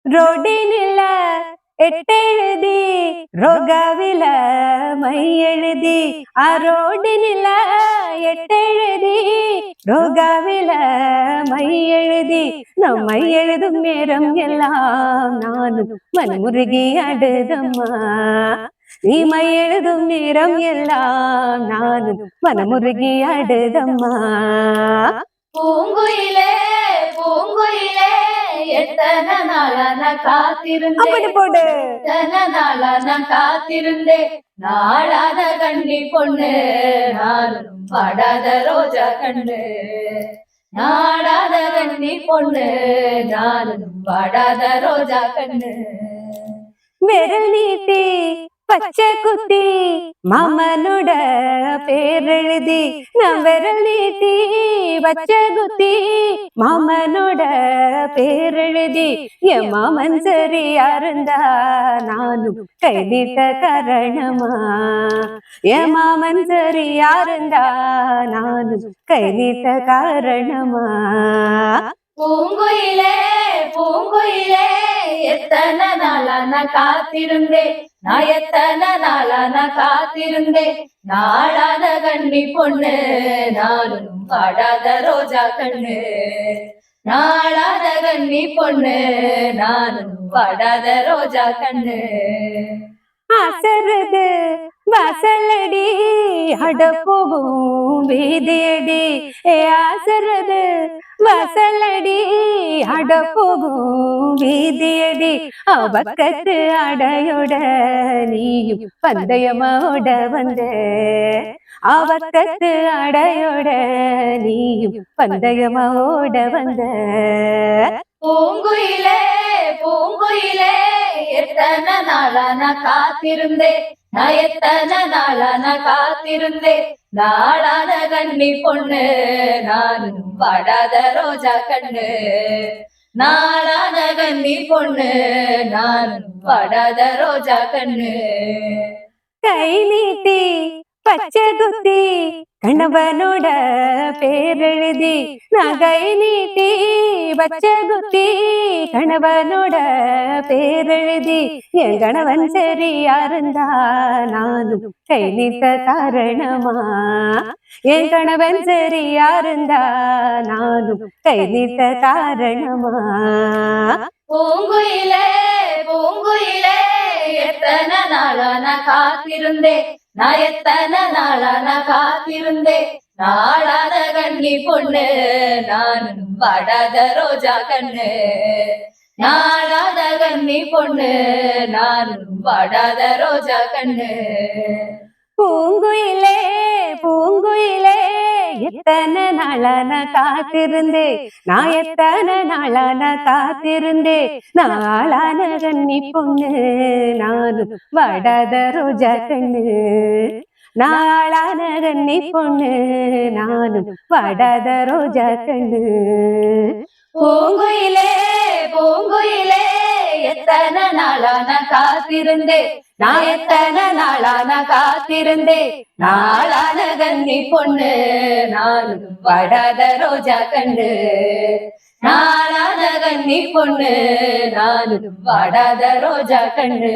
ರೋಡಿನಿಲ್ಲ ಎಟ್ಟೆഴുದಿ ರೋಗವಿಲ್ಲ ಮೈ எழுதி ಆ ರೋಡಿನಿಲ್ಲ எட்டெழுதி ரோகவில மை எழுதி நம் மை எழுதும் நேரம் எல்லாம் நானும் மனமுருகி அடுதம்மா நீ மை எழுதும் நேரம் எல்லாம் நானும் மனமுருகி அடுதம்மா பூங்குயிலே பூங்குயிலே எத்தனை நாளா நான் காத்திருந்தேன் அப்படி போடு எத்தனை நாளா நான் காத்திருந்தேன் நாளாத கண்ணி பொண்ணு நானும் பாடாத ரோஜா கண்ணு நாடாத கண்ணி பொண்ணு நானும் பாடாத ரோஜா கண்ணு விரல் நீட்டி பச்சை குத்தி மாமனோட பேரெழுதி நான் விரல் நீட்டி பச்சை குத்தி மாமனோட பேரெழுதி என் மாமன் சரியா இருந்தா நானும் கை நீட்ட காரணமா என் மாமன் சரியா இருந்தா நானும் கை நீட்ட காரணமா பூங்குயிலே பூங்குயிலே எத்தனை நாளா நான் காத்திருந்தேன் நான் எத்தனை நாளா நான் காத்திருந்தேன் நாடாத கண்ணி பொண்ணு நானும் பாடாத ரோஜா கண்ணு நாடாத கண்ணி பொண்ணு நானும் பாடாத ரோஜா கண்ணு ஆசரது வாசலடி அட போகும் வீதியடி ஆசரது வாசலடி அட போகும் வீதியடி பக்கத்து அடையோட நீயும் பந்தயமோட வந்த அவக்கத்து அடையோட நீயும் பந்தயமோட வந்த பூங்குயிலே பூங்குயிலே எத்தனை நாளா நான் காத்திருந்தேன் நான் எத்தனை நாளா நான் காத்திருந்தேன் நாடாத கண்ணி பொண்ணு நானும் பாடாத ரோஜா கண்ணு நாடாத கண்ணி பொண்ணு நானும் பாடாத ரோஜா கண்ணு கை நீட்டி பச்சை குத்தி கணவனோட பேரெழுதி நான் கை நீட்டி பச்சை குத்தி கணவனோட பேரெழுதி என் கணவன் சரியா இருந்தா நானும் கை நீட்ட காரணமா என் கணவன் சரியா இருந்தா நானும் கை நீட்ட காரணமா பூங்குயிலே பூங்குயிலே எத்தனை நாளா நான் காத்திருந்தேன் நான் எத்தனை நாளா நான் காத்திருந்தேன் நாடாத கண்ணி பொண்ணு நானும் பாடாத ரோஜா கண்ணு நாடாத கண்ணி பொண்ணு நானும் பாடாத ரோஜா கண்ணு பூங்குயிலே பூங்குயிலே எத்தனை நாளா நான் காத்திருந்தேன் நான் எத்தனை நாளா நான் காத்திருந்தேன் நாளான கண்ணி பொண்ணு நானும் வாடாத ரோஜா கண்ணு நாளான கண்ணி பொண்ணு நானும் வாடாத ரோஜா கண்ணு பூங்குயிலே பூங்குயிலே எத்தனை நாளா நான் காத்திருந்தேன் நான் எத்தனை நாளா நான் காத்திருந்தேன் நாளான கண்ணி பொண்ணு நானும் வாடாத ரோஜா கண்ணு நாளான கண்ணி பொண்ணு நானும் வாடாத ரோஜா கண்ணு